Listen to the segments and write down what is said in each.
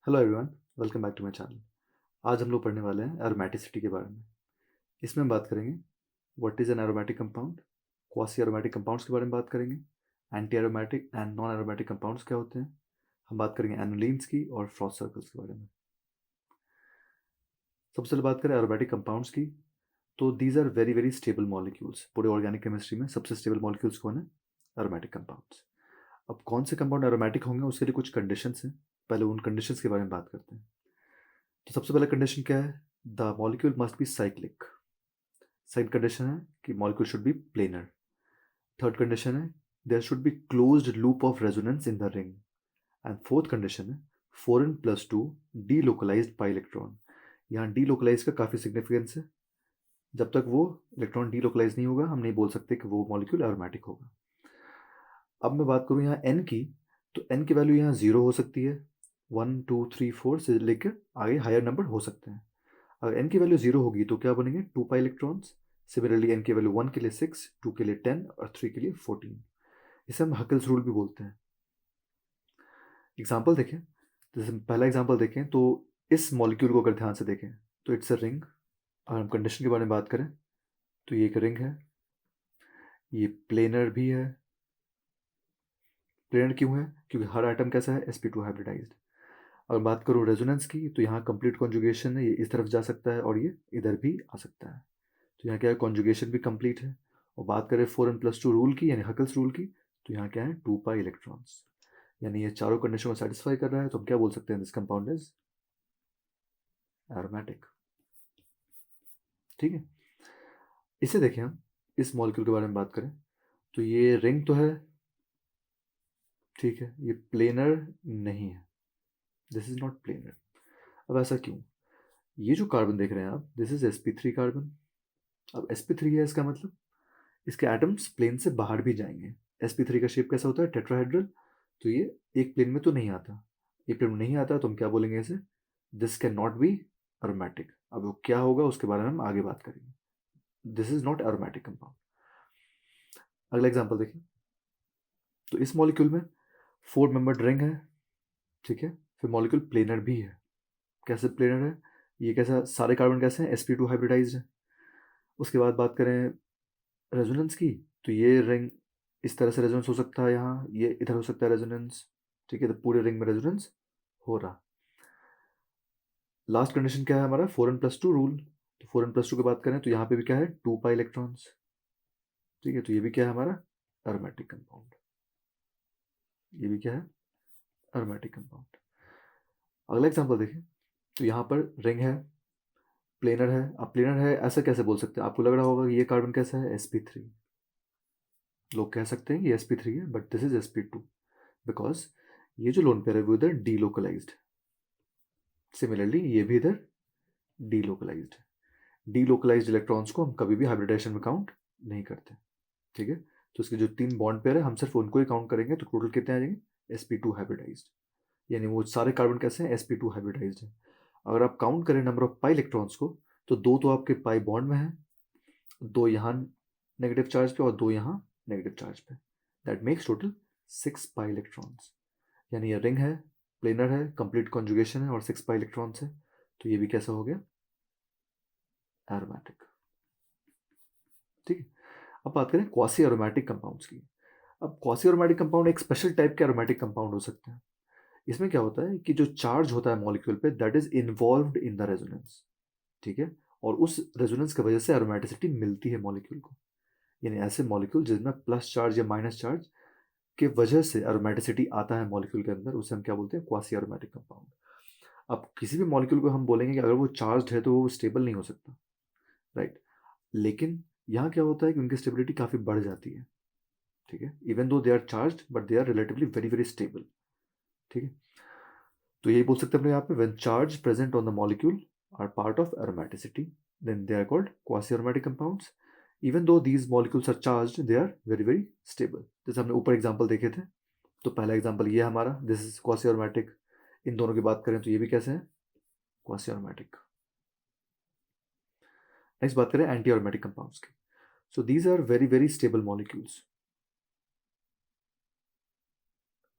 Hello everyone, welcome back to my channel. आज हम लोग पढ़ने वाले हैं एरोमेटिसिटी के बारे में। इसमें हम बात करेंगे what is an aromatic compound, quasi aromatic compounds के बारे में बात करेंगे, anti aromatic and non aromatic compounds क्या होते हैं। हम बात करेंगे एनोलिन्स की और फ्रॉस्ट सर्कल्स के बारे में। सबसे पहले बात करें एरोमेटिक कंपाउंड्स की, तो these are very very stable molecules. पूरे ऑर्गेनिक केमिस्ट्री में सबसे स्टेबल मॉलिक्यूल्स कौन है? Aromatic compounds. अब कौन से कंपाउंड एरोमेटिक होंगे उसके लिए कुछ कंडीशंस हैं। पहले उन कंडीशंस के बारे में बात करते हैं। तो सबसे पहला कंडीशन क्या है? The molecule must be cyclic. Second condition है कि molecule should be planar. Third condition है there should be closed loop of resonance in the ring. And fourth condition है 4n+2 डीलोकलाइज्ड पाई इलेक्ट्रॉन। यहाँ delocalize का काफ़ी significance है। जब तक वो इलेक्ट्रॉन डीलोकलाइज नहीं होगा हम नहीं बोल सकते कि वो मॉलिक्यूल एरोमेटिक होगा। अब मैं बात करूँ यहाँ एन की, तो एन की वैल्यू यहाँ 0 हो सकती है। 1 2 3 4 से लेकर आगे हायर नंबर हो सकते हैं। अगर n की वैल्यू 0 होगी तो क्या बनेंगे? 2 पाई इलेक्ट्रॉन्स। सिमिलरली n की वैल्यू 1 के लिए 6, 2 के लिए 10 और 3 के लिए 14। इसे हम हकल्स रूल भी बोलते हैं। एग्जाम्पल देखें, जैसे पहला एग्जाम्पल देखें तो इस मॉलिक्यूल को अगर ध्यान से देखें तो इट्स अ रिंग। अगर हम कंडीशन के बारे में बात करें तो ये एक रिंग है, ये प्लेनर भी है। प्लेनर क्यों है? क्योंकि हर आइटम कैसा है? sp2 hybridised. अगर बात करूँ रेजोनेंस की तो यहाँ कंप्लीट कॉन्जुगेशन है, ये इस तरफ जा सकता है और ये इधर भी आ सकता है। तो यहाँ क्या है? कॉन्जुगेशन भी कंप्लीट है। और बात करें 4n+2 रूल की यानी हकल्स रूल की, तो यहाँ क्या है? 2 पाई इलेक्ट्रॉन्स। यानी ये चारों कंडीशन को सेटिस्फाई कर रहा है, तो हम क्या बोल सकते हैं? This compound is aromatic. ठीक है, इसे देखें हम इस मॉलिक्यूल के बारे में बात करें तो ये रिंग तो है, ठीक है, ये प्लेनर नहीं है। This is not planar. अब ऐसा क्यों? ये जो कार्बन देख रहे हैं आप, दिस इज sp3 कार्बन। अब sp3 है, इसका मतलब इसके एटम्स प्लेन से बाहर भी जाएंगे। sp3 का शेप कैसा होता है? टेट्राहेड्रल। तो ये एक प्लेन में तो नहीं आता। एक प्लेन में नहीं आता तो हम क्या बोलेंगे इसे? This can not be aromatic. अब वो क्या होगा उसके बारे में हम आगे बात करेंगे। This is not aromatic compound. अगला एग्जांपल देखिए, तो इस मॉलिक्यूल में 4 मेंबर्ड रिंग है, ठीक है। फिर मॉलिक्यूल प्लेनर भी है। कैसे प्लेनर है? ये कैसा? सारे कार्बन कैसे हैं? sp2 हाइब्रिडाइज्ड है। उसके बाद बात करें रेजोनेंस की, तो ये रिंग इस तरह से रेजोनेंस हो सकता है, यहाँ ये इधर हो सकता है रेजोनेंस, ठीक है। तो पूरे रिंग में रेजोनेंस हो रहा। लास्ट कंडीशन क्या है हमारा? 4n+2 rule. तो 4n+2 की बात करें तो यहाँ पे भी क्या है? 2 पाई इलेक्ट्रॉन्स, ठीक है। तो ये भी क्या है हमारा? Aromatic compound. ये भी क्या है? Aromatic compound. अगला एग्जांपल देखें, तो यहाँ पर रिंग है, प्लेनर है। अब प्लेनर है ऐसा कैसे बोल सकते हैं? आपको लग रहा होगा कि ये कार्बन कैसा है? sp3। लोग कह सकते हैं कि sp3 है, but this is sp2 because ये जो लोन पेयर है वो इधर डीलोकलाइज्ड। सिमिलरली ये भी इधर डीलोकलाइज्ड। डीलोकलाइज्ड इलेक्ट्रॉन्स को हम कभी भी हाइब्रिडाइजेशन में काउंट नहीं करते, ठीक है। तो इसके जो 3 बॉन्ड पेयर है हम सिर्फ उनको ही काउंट करेंगे, तो टोटल कितने आ जाएंगे? sp2 hybridised. यानी वो सारे कार्बन कैसे हैं? sp2 हाइब्रिडाइज्ड है। अगर आप काउंट करें नंबर ऑफ पाई इलेक्ट्रॉन्स को, तो दो तो आपके पाई बॉन्ड में है, दो यहाँ नेगेटिव चार्ज पे और दो यहाँ नेगेटिव चार्ज पे। That makes total 6 pi electrons. यानी ये रिंग है, प्लेनर है, कंप्लीट कॉन्जुगेशन है और 6 पाई इलेक्ट्रॉन्स है। तो ये भी कैसा हो गया? एरोमेटिक। ठीक है। अब बात करें क्वासी एरोमेटिक कंपाउंड्स की। अब क्वासी एरोमेटिक कंपाउंड एक स्पेशल टाइप के एरोमेटिक कंपाउंड हो सकते हैं। इसमें क्या होता है कि जो चार्ज होता है मॉलिक्यूल पे that is involved in the resonance, ठीक है। और उस रेजोनेंस की वजह से एरोमेटिसिटी मिलती है मॉलिक्यूल को। यानी ऐसे मॉलिक्यूल जिसमें प्लस चार्ज या माइनस चार्ज के वजह से एरोमेटिसिटी आता है मॉलिक्यूल के अंदर, उसे हम क्या बोलते हैं? Quasi aromatic compound. अब किसी भी मॉलिक्यूल को हम बोलेंगे कि अगर वो चार्ज है तो वो स्टेबल नहीं हो सकता, राइट। लेकिन यहाँ क्या होता है कि उनकी स्टेबिलिटी काफ़ी बढ़ जाती है, ठीक है। Even though they are charge but they are relatively very very stable, ठीक है। तो यही बोल सकते हैं अपने यहाँ पे, when charge present on the molecule are part of aromaticity then they are called quasi aromatic compounds. Even though these molecules are charged they are very very stable. जैसे हमने ऊपर एग्जांपल देखे थे, तो पहला एग्जांपल ये हमारा, दिस इज क्वासी एरोमेटिक। इन दोनों की बात करें तो ये भी कैसे हैं? Quasi aromatic. नेक्स्ट बात करें एंटी एरोमेटिक कंपाउंड्स की। So these are very very stable molecules.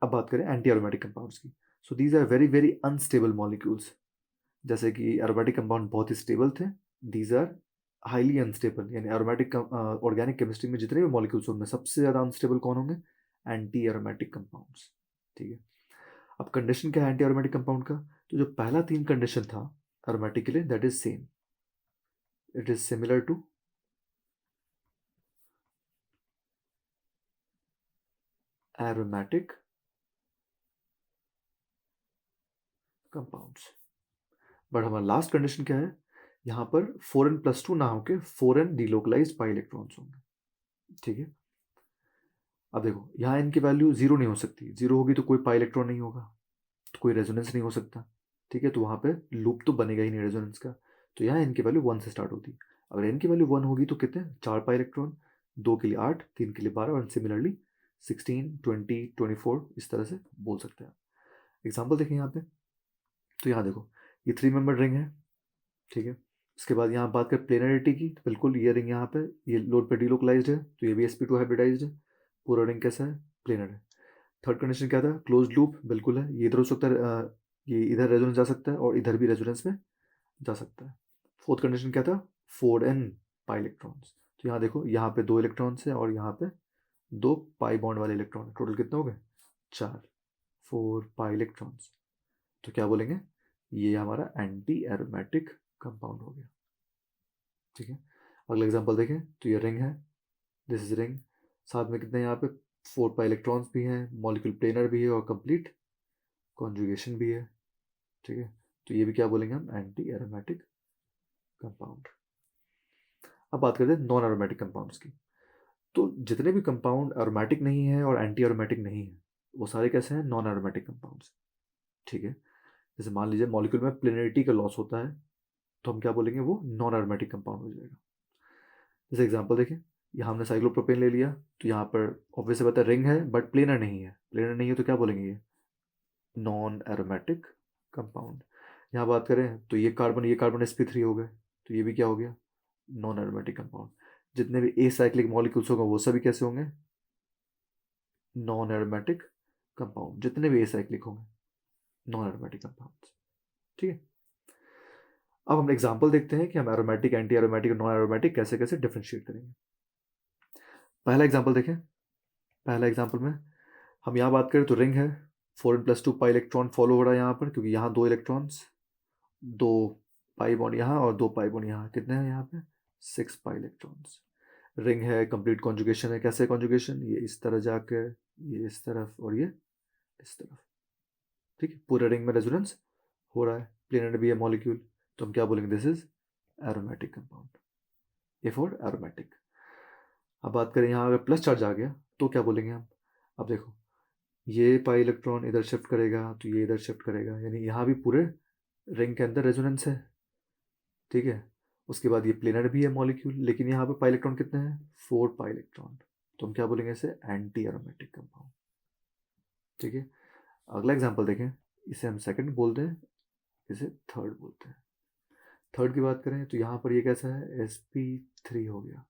अब बात करें एंटी एरोमेटिक कंपाउंड्स की, so these are very very unstable molecules. जैसे कि एरोमेटिक कंपाउंड बहुत ही स्टेबल थे, दीज आर हाईली अनस्टेबल। यानी एरोमेटिक ऑर्गेनिक केमिस्ट्री में जितने भी मॉलिक्यूल्स होंगे सबसे ज़्यादा अनस्टेबल कौन होंगे? Anti aromatic compounds. ठीक है, अब कंडीशन क्या है एंटी एरोमेटिक कंपाउंड का? तो जो पहला 3 कंडीशन था एरोमेटिक के लिए, that is same, it is similar to aromatic compounds. But हमारा लास्ट कंडीशन क्या है? यहाँ पर 4n+2 ना होके 4n डिलोकलाइज्ड पाई इलेक्ट्रॉन्स होंगे। ठीक है, अब देखो यहाँ n की वैल्यू 0 नहीं हो सकती, 0 होगी तो कोई पाई इलेक्ट्रॉन नहीं होगा, तो कोई रेजोनेंस नहीं हो सकता। ठीक है, तो वहाँ पे लूप तो बनेगा ही नहीं रेजोनेंस का। तो यहाँ n की वैल्यू 1 से स्टार्ट होती है। अगर n की वैल्यू 1 होगी तो कितने? 4 पाई इलेक्ट्रॉन, 2 के लिए 8, 3 के लिए 12 और सिमिलरली 16, 20, 24 इस तरह से बोल सकते हैं। एग्जाम्पल देखें यहाँ पे, तो यहाँ देखो ये 3 मेंबर रिंग है। ठीक है, उसके बाद यहाँ बात करें प्लेनरिटी की, तो बिल्कुल ये रिंग यहाँ पे ये लोड पे डिलोकलाइज्ड है, तो ये भी sp2 हाइब्रिडाइज्ड है। पूरा रिंग कैसा है? प्लेनर है। थर्ड कंडीशन क्या था? क्लोज्ड लूप, बिल्कुल है, ये इधर हो सकता है, ये इधर रेजोनेंस जा सकता है और इधर भी रेजोनेंस में जा सकता है। फोर्थ कंडीशन क्या था? 4n pi electrons. तो यहाँ देखो यहाँ पे 2 इलेक्ट्रॉन्स है और यहाँ पे 2 पाई बॉन्ड वाले इलेक्ट्रॉन, टोटल कितने हो गए? 4, 4 पाई इलेक्ट्रॉन्स। तो क्या बोलेंगे? ये हमारा एंटी एरोमेटिक कंपाउंड हो गया। ठीक है, अगला एग्जांपल देखें, तो ये रिंग है, दिस इज रिंग, साथ में कितने यहाँ पे 4 पाई इलेक्ट्रॉन्स भी हैं, मॉलिक्यूल प्लेनर भी है और कंप्लीट कॉन्जुगेशन भी है। ठीक है, तो ये भी क्या बोलेंगे हम? Anti aromatic compound. अब बात करते हैं नॉन एरोमेटिक कंपाउंड्स की। तो जितने भी कंपाउंड एरोमेटिक नहीं है और एंटी एरोमेटिक नहीं है वो सारे कैसे हैं? Non aromatic compounds. ठीक है, जैसे मान लीजिए मॉलिक्यूल में प्लेनरिटी का लॉस होता है तो हम क्या बोलेंगे? वो नॉन एरोमेटिक कंपाउंड हो जाएगा। जैसे एग्जांपल देखें, यहाँ हमने साइक्लोप्रोपेन ले लिया, तो यहाँ पर ऑब्वियस बता रिंग है बट प्लेनर नहीं है, प्लेनर नहीं है तो क्या बोलेंगे? ये नॉन एरोमेटिक कंपाउंड। यहाँ बात करें तो ये कार्बन sp3 हो गए, तो ये भी क्या हो गया? Non aromatic compound. जितने भी एसाइक्लिक मॉलिक्यूल्स होंगे वो सभी कैसे होंगे? Non aromatic compound. जितने भी एसाइक्लिक होंगे नॉन एरोमेटिक कंपाउंड। ठीक है, अब हम एग्जांपल देखते हैं कि हम एरोमेटिक, एंटी एरोमेटिक और नॉन एरोमेटिक कैसे कैसे डिफरेंशिएट करेंगे। पहला एग्जांपल देखें, पहला एग्जांपल में हम यहाँ बात करें तो रिंग है, 4n+2 पाई इलेक्ट्रॉन फॉलो हो रहा है यहाँ पर, क्योंकि यहाँ 2 इलेक्ट्रॉन्स, 2 पाई बॉन्ड यहाँ और 2 पाई बॉन्ड यहाँ, कितने हैं यहाँ पे? 6 पाई इलेक्ट्रॉन्स। रिंग है, कंप्लीट कॉन्जुगेशन है। कैसे कॉन्जुगेशन? ये इस तरह जाकर ये इस तरफ और ये इस तरफ। ठीक है, पूरे रिंग में रेजोनेंस हो रहा है, प्लेनर भी है मॉलिक्यूल, तो हम क्या बोलेंगे? This is aromatic compound, A for aromatic. अब बात करें यहाँ अगर प्लस चार्ज आ गया तो क्या बोलेंगे हम? अब देखो ये पाई इलेक्ट्रॉन इधर शिफ्ट करेगा तो ये इधर शिफ्ट करेगा, यानी यहाँ भी पूरे रिंग के अंदर रेजोनेंस है। ठीक है, उसके बाद ये प्लेनर भी है मॉलिक्यूल, लेकिन यहाँ पे पाई इलेक्ट्रॉन कितने हैं? 4 पाई इलेक्ट्रॉन, तो हम क्या बोलेंगे? इसे एंटी एरोमेटिक कंपाउंड। ठीक है, अगला एग्जांपल देखें, इसे हम सेकंड बोलते हैं, इसे थर्ड बोलते हैं। थर्ड की बात करें तो यहाँ पर ये कैसा है? sp3 हो गया।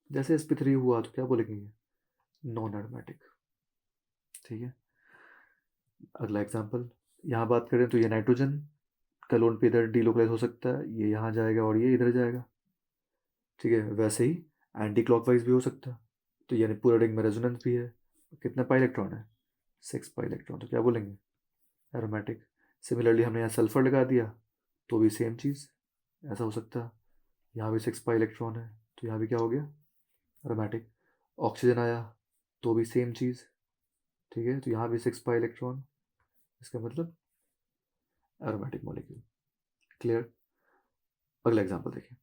जैसे sp3 हुआ तो क्या बोलेंगे? ये नॉन एरोमेटिक। ठीक है, अगला एग्जांपल यहाँ बात करें तो ये नाइट्रोजन का लोन पे इधर डिलोकलाइज हो सकता है, ये यहाँ जाएगा और ये इधर जाएगा। ठीक है, वैसे ही एंटी क्लॉकवाइज भी हो सकता है, तो यानी पूरे रिंग में रेजोनेंस भी है। कितना पाई इलेक्ट्रॉन है? 6 पाई इलेक्ट्रॉन, तो क्या बोलेंगे? एरोमेटिक। सिमिलरली हमने यहाँ सल्फर लगा दिया तो भी सेम चीज़ ऐसा हो सकता है, यहाँ भी 6 पाई इलेक्ट्रॉन है तो यहाँ भी क्या हो गया? एरोमेटिक। ऑक्सीजन आया तो भी सेम चीज़। ठीक है, तो यहाँ भी 6 पाई इलेक्ट्रॉन, इसका मतलब एरोमेटिक मॉलिक्यूल। क्लियर? अगला एग्जांपल देखिए,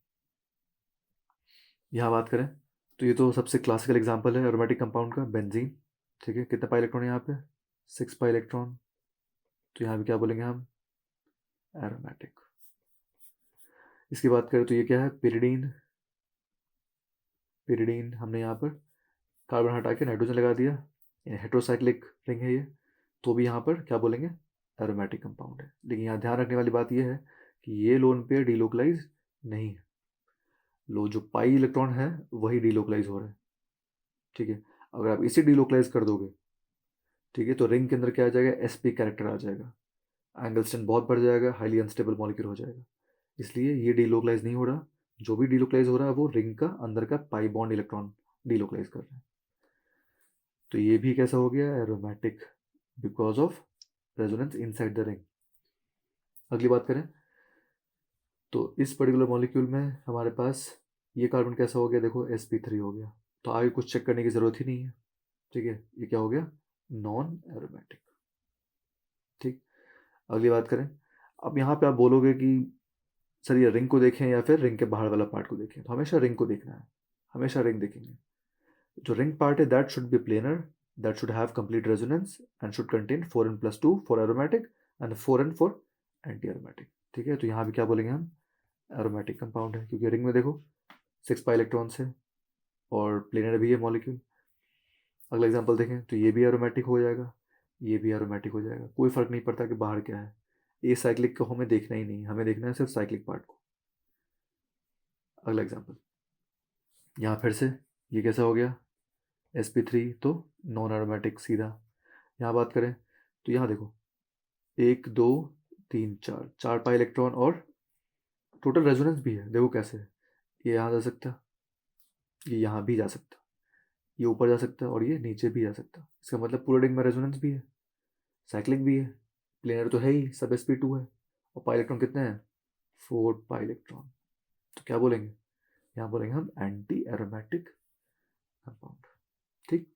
यहाँ बात करें तो ये तो सबसे क्लासिकल एग्जांपल है एरोमेटिक कंपाउंड का, बेंजीन। ठीक है, कितने पाई इलेक्ट्रॉन है यहाँ पे? 6 पाई इलेक्ट्रॉन, तो यहाँ भी क्या बोलेंगे हम? एरोमेटिक। इसकी बात करें तो ये क्या है? पिरिडीन। पिरिडीन हमने यहाँ पर कार्बन हटा के नाइट्रोजन लगा दिया, हेट्रोसाइक्लिक रिंग है ये, तो भी यहाँ पर क्या बोलेंगे? एरोमेटिक कंपाउंड है। लेकिन यहाँ ध्यान रखने वाली बात यह है कि ये लोन पेयर डिलोकलाइज नहीं है, लो जो पाई इलेक्ट्रॉन है वही डिलोकलाइज हो रहा है। ठीक है, अगर आप इसे डिलोकलाइज कर दोगे, ठीक है, तो रिंग के अंदर क्या आ जाएगा? sp कैरेक्टर आ जाएगा, एंगल स्ट्रेंथ बहुत बढ़ जाएगा, हाईली अनस्टेबल मॉलिक्यूल हो जाएगा। इसलिए ये डीलोकलाइज नहीं हो रहा, जो भी डीलोकलाइज हो रहा है वो रिंग का अंदर का पाई बॉन्ड इलेक्ट्रॉन डीलोकलाइज कर रहे हैं। तो ये भी कैसा हो गया, aromatic, because of resonance inside the ring. अगली बात करें तो इस पर्टिकुलर मॉलिक्यूल में हमारे पास ये कार्बन कैसा हो गया, देखो sp3 हो गया, तो आगे कुछ चेक करने की ज़रूरत ही नहीं है। ठीक है, ये क्या हो गया, नॉन एरोमेटिक। ठीक, अगली बात करें। अब यहाँ पे आप बोलोगे कि सर ये रिंग को देखें या फिर रिंग के बाहर वाला पार्ट को देखें, तो हमेशा रिंग को देखना है, हमेशा रिंग देखेंगे। जो रिंग पार्ट है that should be planar, that should have complete resonance and should contain 4n+2 for aromatic and 4n for anti aromatic. ठीक है, तो यहाँ भी क्या बोलेंगे हम, एरोमेटिक कंपाउंड है, क्योंकि रिंग में देखो 6 पाई इलेक्ट्रॉन्स है और प्लेनर भी है मॉलिक्यूल। अगला एग्जांपल देखें तो ये भी एरोमेटिक हो जाएगा, ये भी एरोमेटिक हो जाएगा, कोई फर्क नहीं पड़ता कि बाहर क्या है। ए साइक्लिक को हमें देखना ही नहीं, हमें देखना है सिर्फ साइक्लिक पार्ट को। अगला एग्जांपल, यहाँ फिर से ये कैसा हो गया, sp3, तो नॉन एरोमेटिक सीधा। यहाँ बात करें तो यहाँ देखो 1 2 3 4 4 पाई इलेक्ट्रॉन और टोटल रेजोनेंस भी है, देखो कैसे है, ये यहाँ जा सकता, ये यहाँ भी जा सकता, ये ऊपर जा सकता है और ये नीचे भी जा सकता। इसका मतलब पूरे रिंग में रेजोनेंस भी है, साइक्लिक भी है, प्लेनर तो है ही, सब sp2 है, और पाई इलेक्ट्रॉन कितने हैं, 4 पाई इलेक्ट्रॉन। तो क्या बोलेंगे, यहाँ बोलेंगे हम एंटी एरोमेटिक कंपाउंड। ठीक,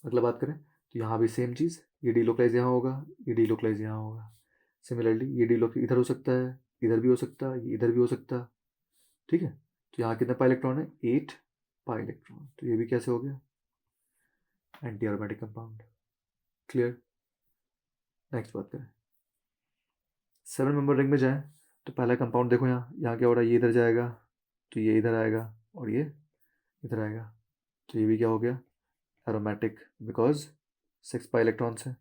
अगला बात करें तो यहाँ भी सेम चीज़, ये डीलोकलाइज यहाँ होगा, ये डीलोकलाइज यहाँ होगा। सिमिलरली ये डीलोक इधर हो सकता है, इधर भी हो सकता है, ये इधर भी हो सकता है। ठीक है, तो यहाँ कितने पाई इलेक्ट्रॉन है, 8 पाई इलेक्ट्रॉन, तो ये भी कैसे हो गया, anti aromatic compound. Clear. Next बात करें, 7 मेंबर रिंग में जाए तो पहला कंपाउंड देखो, यहाँ क्या हो रहा है, ये इधर जाएगा तो ये इधर आएगा और ये इधर आएगा, तो ये भी क्या हो गया, एरोमेटिक, बिकॉज 6 पाई इलेक्ट्रॉन्स है,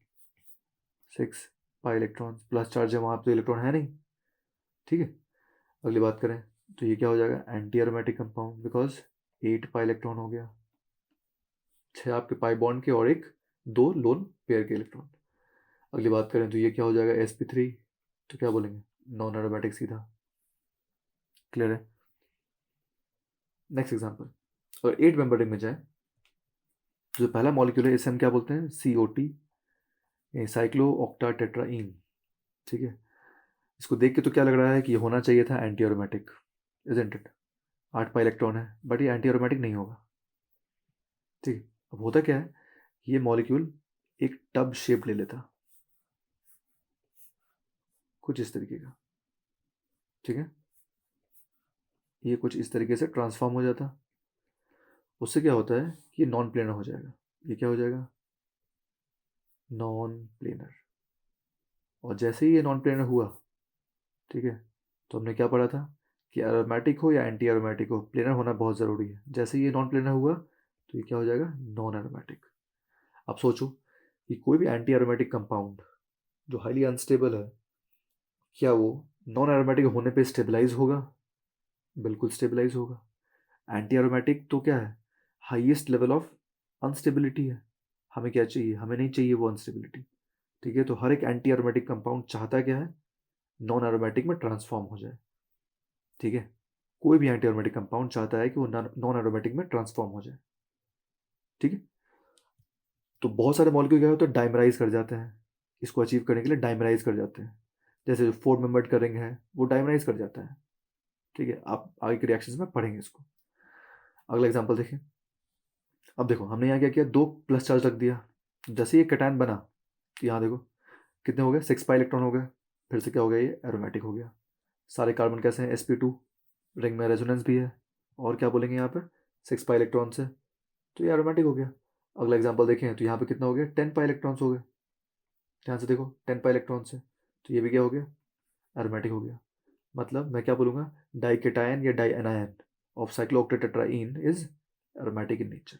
6 पाई इलेक्ट्रॉन प्लस चार्ज है, वहाँ पे तो इलेक्ट्रॉन है नहीं। ठीक है, अगली बात करें तो ये क्या हो जाएगा, anti aromatic compound, because 8 pi electron हो गया, 6 आपके पाई बॉन्ड के और एक 2 लोन पेयर के इलेक्ट्रॉन। अगली बात करें तो ये क्या हो जाएगा, sp3, तो क्या बोलेंगे, नॉन एरोमेटिक सीधा। क्लियर है। नेक्स्ट एग्जांपल, और 8 मेंबर रिंग में जाए, जो पहला मॉलिक्यूल है इसे हम क्या बोलते हैं, COT, साइक्लो ऑक्टा टेट्राइन। ठीक है, इसको देख के तो क्या लग रहा है कि ये होना चाहिए था anti aromatic, isn't it, 8 pi electron है, बट ये एंटी एरोमेटिक नहीं होगा। ठीक है, अब होता क्या है, ये मॉलिक्यूल एक टब शेप ले लेता, कुछ इस तरीके का। ठीक है, ये कुछ इस तरीके से ट्रांसफॉर्म हो जाता, उससे क्या होता है कि ये नॉन प्लेनर हो जाएगा, ये क्या हो जाएगा, नॉन प्लेनर। और जैसे ही ये नॉन प्लेनर हुआ, ठीक है, तो हमने क्या पढ़ा था कि एरोमेटिक हो या एंटी एरोमेटिक हो, प्लेनर होना बहुत ज़रूरी है। जैसे ही ये नॉन प्लेनर हुआ तो ये क्या हो जाएगा, नॉन एरोमेटिक। अब सोचो कि कोई भी एंटी एरोमेटिक कंपाउंड जो हाईली अनस्टेबल है, क्या वो नॉन एरोमेटिक होने पे स्टेबलाइज होगा, बिल्कुल स्टेबलाइज होगा। एंटी एरोमेटिक तो क्या है, हाईएस्ट लेवल ऑफ अनस्टेबिलिटी है, हमें क्या चाहिए, हमें नहीं चाहिए वो अनस्टेबिलिटी। ठीक है, तो हर एक एंटी एरोमेटिक कंपाउंड चाहता क्या है, नॉन एरोमेटिक में ट्रांसफॉर्म हो जाए। ठीक है, कोई भी एंटी एरोमेटिक कंपाउंड चाहता है कि वो नॉन एरोमेटिक में ट्रांसफॉर्म हो जाए। ठीक है, तो बहुत सारे मॉलिक्यूल क्या होते हैं, डाइमराइज कर जाते हैं, इसको अचीव करने के लिए डाइमराइज कर जाते हैं। जैसे जो 4 मेंबर्ड का रिंग है वो डाइमराइज कर जाता है। ठीक है, आप आगे के रिएक्शंस में पढ़ेंगे इसको। अगला एग्जांपल देखें। अब देखो हमने यहाँ क्या किया, 2 प्लस चार्ज रख दिया, जैसे ये कैटायन बना तो यहाँ देखो कितने हो गए, 6 पाई इलेक्ट्रॉन हो गए, फिर से क्या हो गया, ये एरोमेटिक हो गया। सारे कार्बन कैसे हैं, sp2, रिंग में रेजोनेंस भी है, और क्या बोलेंगे यहाँ पे, 6 पाई इलेक्ट्रॉन से, तो ये एरोमेटिक हो गया। अगला एग्जांपल देखें तो यहाँ पे कितना हो गया, 10 पाई इलेक्ट्रॉन्स हो गए, ध्यान से देखो 10 पाई इलेक्ट्रॉन से, तो ये भी क्या हो गया, एरोमेटिक हो गया। मतलब मैं क्या बोलूँगा, डाइकेटायन या dianion of cyclooctatetraene is aromatic in nature.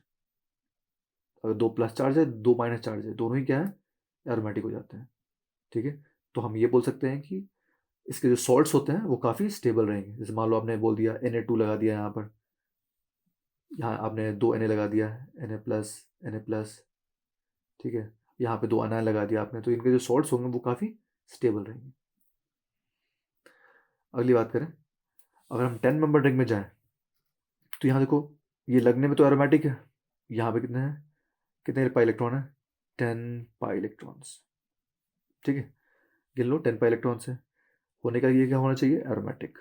अगर 2 प्लस चार्ज है 2 माइनस चार्ज है, दोनों ही क्या है, एरोमेटिक हो जाते हैं। ठीक है, तो हम ये बोल सकते हैं कि इसके जो सॉल्ट्स होते हैं वो काफ़ी स्टेबल रहेंगे। जैसे मान लो आपने बोल दिया Na2 लगा दिया, यहाँ पर, यहाँ आपने 2 Na लगा दिया, Na+, Na+, ठीक है, यहाँ पे 2 अनायन लगा दिया आपने, तो इनके जो सॉल्ट्स होंगे वो काफ़ी स्टेबल रहेंगे। अगली बात करें, अगर हम 10 मेंबर रिंग में जाएं तो यहाँ देखो ये लगने में तो एरोमेटिक है, यहाँ पे कितने हैं, कितने पाई इलेक्ट्रॉन है, 10 पाई इलेक्ट्रॉन्स। ठीक है, गिन लो 10 पाई इलेक्ट्रॉन्स है, होने का ये क्या होना चाहिए, एरोमेटिक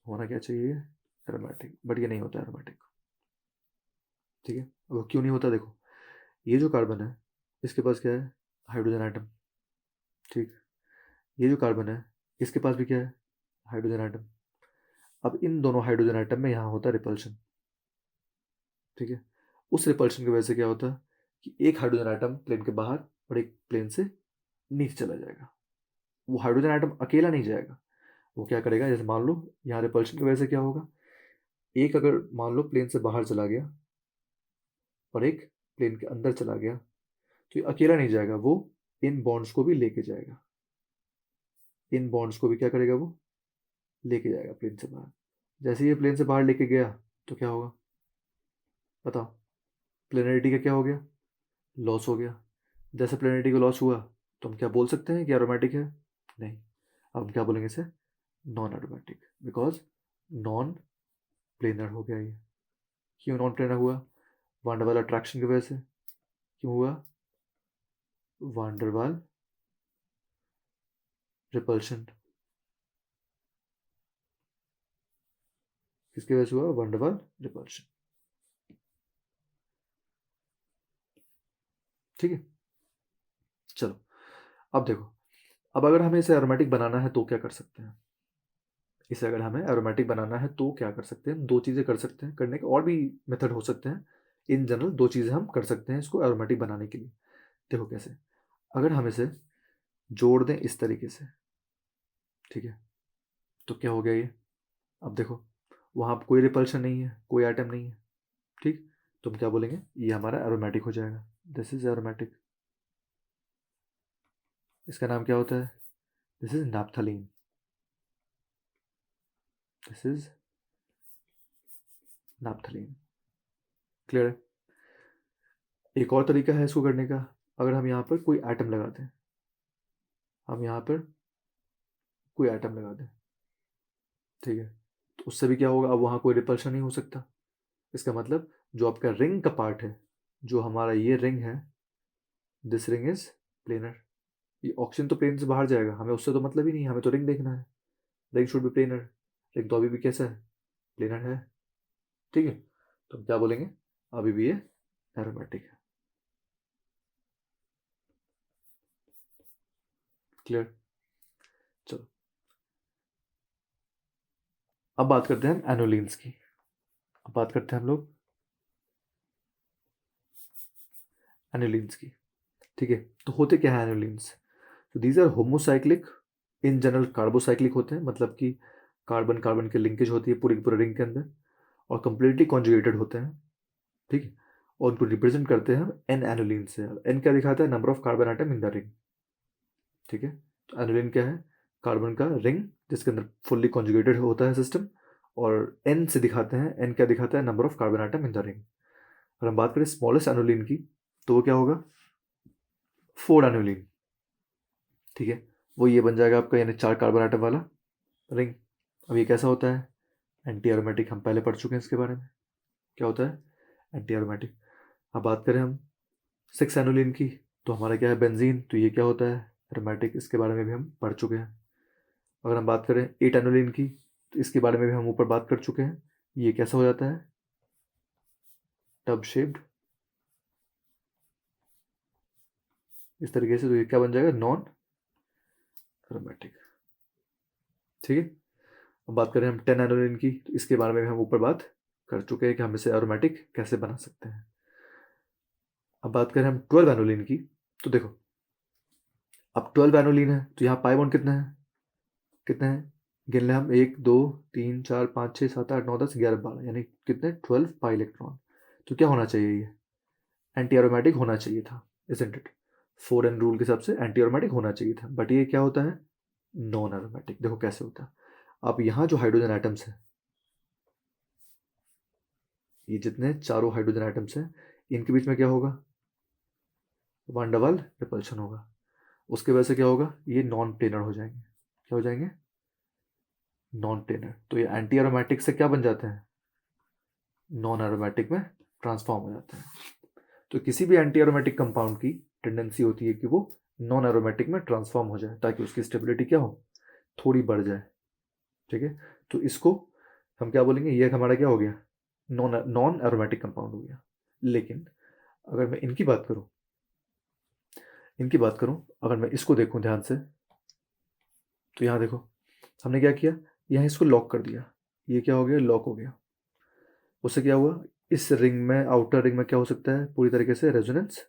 होना क्या चाहिए, एरोमेटिक, बट ये नहीं होता एरोमेटिक। ठीक है, अब क्यों नहीं होता, देखो ये जो कार्बन है इसके पास क्या है, हाइड्रोजन आइटम। ठीक, ये जो कार्बन है इसके पास भी क्या है, हाइड्रोजन आइटम। अब इन दोनों हाइड्रोजन आइटम में यहाँ होता है रिपल्शन। ठीक है, उस रिपल्शन की वजह से क्या होता है कि एक हाइड्रोजन आइटम प्लेन के बाहर और एक प्लेन से नीचे चला जाएगा। वो हाइड्रोजन आइटम अकेला नहीं जाएगा, वो क्या करेगा, जैसे मान लो यहाँ रिपल्शन की वजह से क्या होगा, एक अगर मान लो प्लेन से बाहर चला गया और एक प्लेन के अंदर चला गया, तो ये अकेला नहीं जाएगा, वो इन बॉन्ड्स को भी लेके जाएगा, इन बॉन्ड्स को भी क्या करेगा, वो लेके जाएगा प्लेन से बाहर। जैसे ये प्लेन से बाहर लेके गया तो क्या होगा, बताओ, प्लेनरिटी का क्या हो गया, लॉस हो गया। जैसे प्लेनरिटी का लॉस हुआ तो हम क्या बोल सकते हैं कि एरोमेटिक है, नहीं। अब हम क्या बोलेंगे इसे, non aromatic, because non planar हो गया ये। क्यों नॉन प्लेनर हुआ, वांडरवाल अट्रैक्शन की वजह से। क्यों हुआ, वांडरवाल रिपल्शन, किसकी वजह से हुआ, वांडरवाल रिपल्शन। ठीक है, चलो अब देखो, अब अगर हमें इसे एरोमेटिक बनाना है तो क्या कर सकते हैं, इसे अगर हमें एरोमेटिक बनाना है तो क्या कर सकते हैं, दो चीज़ें कर सकते हैं, करने के और भी मेथड हो सकते हैं। इन जनरल दो चीज़ें हम कर सकते हैं इसको एरोमेटिक बनाने के लिए। देखो कैसे, अगर हम इसे जोड़ दें इस तरीके से, ठीक है, तो क्या हो गया ये, अब देखो वहाँ कोई रिपल्शन नहीं है, कोई आइटम नहीं है। ठीक, तो हम क्या बोलेंगे, ये हमारा एरोमेटिक हो जाएगा, दिस इज एरोमेटिक। इसका नाम क्या होता है, this is naphthalene, this is naphthalene. Clear है। एक और तरीका है इसको करने का, अगर हम यहाँ पर कोई आइटम लगा दें, हम यहाँ पर कोई आइटम लगा दें, ठीक है, तो उससे भी क्या होगा, अब वहाँ कोई रिपल्शन नहीं हो सकता। इसका मतलब जो आपका रिंग का पार्ट है, जो हमारा ये रिंग है, दिस रिंग इज प्लेनर। ये ऑक्सीजन तो प्लेन से बाहर जाएगा, हमें उससे तो मतलब ही नहीं, हमें तो रिंग देखना है, ring should be planar. Ring तो अभी भी कैसा है, प्लेनर है। ठीक है, तो हम क्या बोलेंगे, अभी भी ये एरोमेटिक है। क्लियर, चलो अब बात करते हैं हम एनोलिन्स की। अब बात करते हैं हम लोग एनोलिन्स की। ठीक है, तो होते क्या है एनोलिन्स, तो these are homocyclic, in general carbocyclic होते हैं, मतलब कि कार्बन कार्बन की लिंकेज होती है पूरी की पूरे रिंग के अंदर, और कंप्लीटली कॉन्जुगेटेड होते हैं। ठीक है, और उनको रिप्रेजेंट करते हैं एन एनोलिन से। एन क्या दिखाता है, number of carbon atom in the ring. ठीक है, तो एनोलिन क्या है, कार्बन का रिंग जिसके अंदर फुल्ली कॉन्जुगेटेड होता है सिस्टम, और एन से दिखाते हैं, एन क्या दिखाता है, number of carbon atom in the ring. अगर हम बात करें स्मॉलेस्ट एनोलिन की, तो वो क्या होगा, 4 एनोलिन। ठीक है, वो ये बन जाएगा आपका, यानी 4 कार्बन आइटम वाला रिंग। अब ये कैसा होता है, एंटी एरोमेटिक, हम पहले पढ़ चुके हैं इसके बारे में, क्या होता है, एंटी एरोमेटिक। अब बात करें हम 6 एनोलिन की, तो हमारा क्या है, बेंजीन, तो ये क्या होता है, एरोमेटिक, इसके बारे में भी हम पढ़ चुके हैं। अगर हम बात करें 8 एनोलिन की, तो इसके बारे में भी हम ऊपर बात कर चुके हैं, ये कैसा हो जाता है, टब शेप्ड, इस तरीके से, तो ये क्या बन जाएगा, नॉन एरोमेटिक। ठीक है, अब बात करें हम 10 एनोलिन की, तो इसके बारे में भी हम ऊपर बात कर चुके हैं कि हम इसे एरोमेटिक कैसे बना सकते हैं। अब बात करें हम 12 एनोलिन की, तो देखो अब 12 एनोलिन है, तो यहाँ पाई बॉन्ड कितना है, कितने हैं, गिन लें हम, 1 2 3 4 5 6 7 8 9 10 11 12, यानी कितने, 12 पाई इलेक्ट्रॉन। तो क्या होना चाहिए, ये एंटी एरोमेटिक होना चाहिए था, इजंट इट। 4n रूल के हिसाब से एंटी एरोमेटिक होना चाहिए था, बट ये क्या होता है, नॉन एरोमेटिक। देखो कैसे होता है, अब यहाँ जो हाइड्रोजन आइटम्स हैं, ये जितने चारों हाइड्रोजन आइटम्स हैं, इनके बीच में क्या होगा, वांडरवाल रिपल्शन होगा। उसके वजह से क्या होगा, ये नॉन प्लेनर हो जाएंगे। क्या हो जाएंगे, नॉन प्लेनर। तो ये एंटी एरोमेटिक से क्या बन जाते हैं, नॉन एरोमेटिक में ट्रांसफॉर्म हो जाते हैं। तो किसी भी एंटी एरोमेटिक कंपाउंड की टेंडेंसी होती है कि वो नॉन एरोमेटिक में ट्रांसफॉर्म हो जाए, ताकि उसकी स्टेबिलिटी क्या हो, थोड़ी बढ़ जाए। ठीक है, तो इसको हम क्या बोलेंगे, ये हमारा क्या हो गया, नॉन एरोमेटिक कंपाउंड हो गया। लेकिन अगर मैं इनकी बात करूं, अगर मैं इसको देखूं ध्यान से, तो यहाँ देखो हमने क्या किया, यहाँ इसको लॉक कर दिया, ये क्या हो गया, लॉक हो गया। उससे क्या हुआ, इस रिंग में, आउटर रिंग में क्या हो सकता है, पूरी तरीके से रेजोनेंस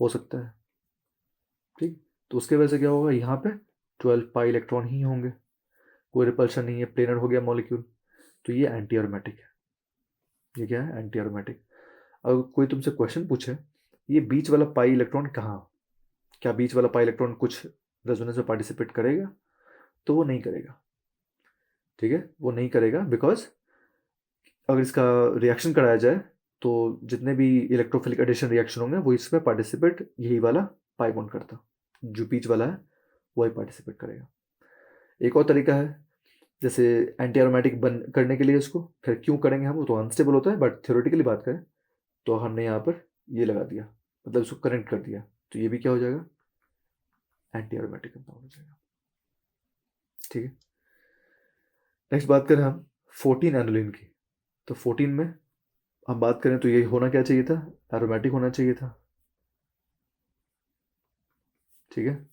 हो सकता है। ठीक, तो उसके वजह से क्या होगा, यहाँ पे 12 पाई इलेक्ट्रॉन ही होंगे, कोई रिपल्शन नहीं है, प्लेनर हो गया मॉलिक्यूल। तो ये एंटी एरोमेटिक है। ये क्या है, एंटी एरोमेटिक। अगर कोई तुमसे क्वेश्चन पूछे, ये बीच वाला पाई इलेक्ट्रॉन कहाँ, क्या बीच वाला पाई इलेक्ट्रॉन कुछ रेजोनेंस में पार्टिसिपेट करेगा, तो वो नहीं करेगा। ठीक है, वो नहीं करेगा, बिकॉज अगर इसका रिएक्शन कराया जाए तो जितने भी इलेक्ट्रोफिलिक एडिशन रिएक्शन होंगे वो इसमें पार्टिसिपेट यही वाला पाई बॉन्ड करता, जो बीच वाला है वही पार्टिसिपेट करेगा। एक और तरीका है, जैसे एंटी एरोमेटिक बन करने के लिए इसको फिर क्यों करेंगे हम, वो तो अनस्टेबल होता है, बट थ्योरेटिकली बात करें तो हमने यहाँ पर ये लगा दिया, मतलब इसको कनेक्ट कर दिया, तो ये भी क्या हो जाएगा, एंटी एरोमेटिक कंपाउंड हो जाएगा। ठीक है, नेक्स्ट बात करें हम 14 एनुलिन की। तो 14 में हम बात करें तो ये होना क्या चाहिए था, एरोमेटिक होना चाहिए था। ठीक है,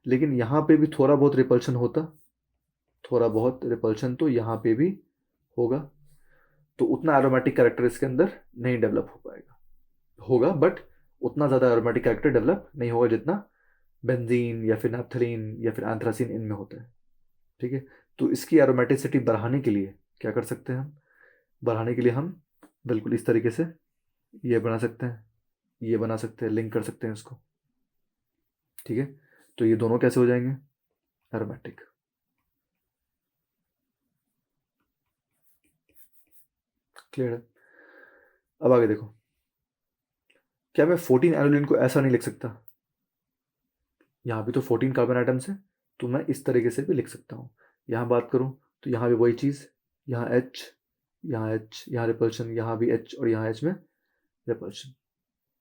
लेकिन यहाँ पे भी थोड़ा बहुत रिपल्शन होता, थोड़ा बहुत रिपल्शन तो यहाँ पे भी होगा, तो उतना एरोमेटिक कैरेक्टर इसके अंदर नहीं डेवलप हो पाएगा, होगा बट उतना ज़्यादा एरोमेटिक कैरेक्टर डेवलप नहीं होगा जितना बेंजीन या फिर नैप्थलीन या फिर एंथ्रासीन इनमें होता है। ठीक है, तो इसकी एरोमेटिसिटी बढ़ाने के लिए क्या कर सकते हैं हम, बढ़ाने के लिए हम बिल्कुल इस तरीके से ये बना सकते हैं, ये बना सकते हैं, लिंक कर सकते हैं इसको। ठीक है, तो ये दोनों कैसे हो जाएंगे, एरोमेटिक। क्लियर है, अब आगे देखो, क्या मैं 14 एनुलिन को ऐसा नहीं लिख सकता, यहाँ भी तो 14 कार्बन आइटम्स है, तो मैं इस तरीके से भी लिख सकता हूँ। यहाँ बात करूँ तो यहाँ भी वही चीज़, यहाँ एच, यहाँ एच, यहाँ रिपल्शन, यहाँ भी एच और यहाँ एच में रिपल्शन।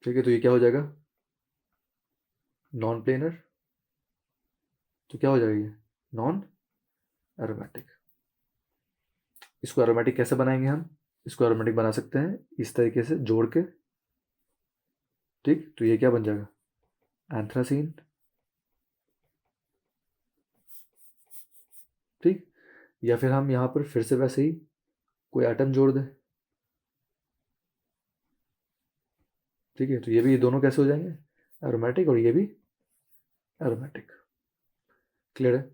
ठीक है, तो ये क्या हो जाएगा, नॉन प्लेनर। तो क्या हो जाएगा, ये नॉन एरोमेटिक। इसको एरोमेटिक कैसे बनाएंगे हम, इसको एरोमेटिक बना सकते हैं इस तरीके से जोड़ के। ठीक, तो ये क्या बन जाएगा, एंथ्रासीन। ठीक, या फिर हम यहाँ पर फिर से वैसे ही कोई एटम जोड़ दें। ठीक है, तो ये दोनों कैसे हो जाएंगे, एरोमेटिक, और ये भी एरोमेटिक। क्लियर है,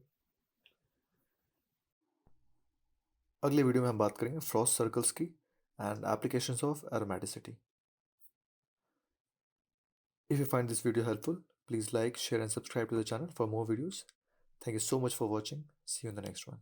अगले वीडियो में हम बात करेंगे फ्रॉस्ट सर्कल्स की and applications of aromaticity. If you find this video helpful, please like, share and subscribe to the channel for more videos. Thank you so much for watching. See you in the next one.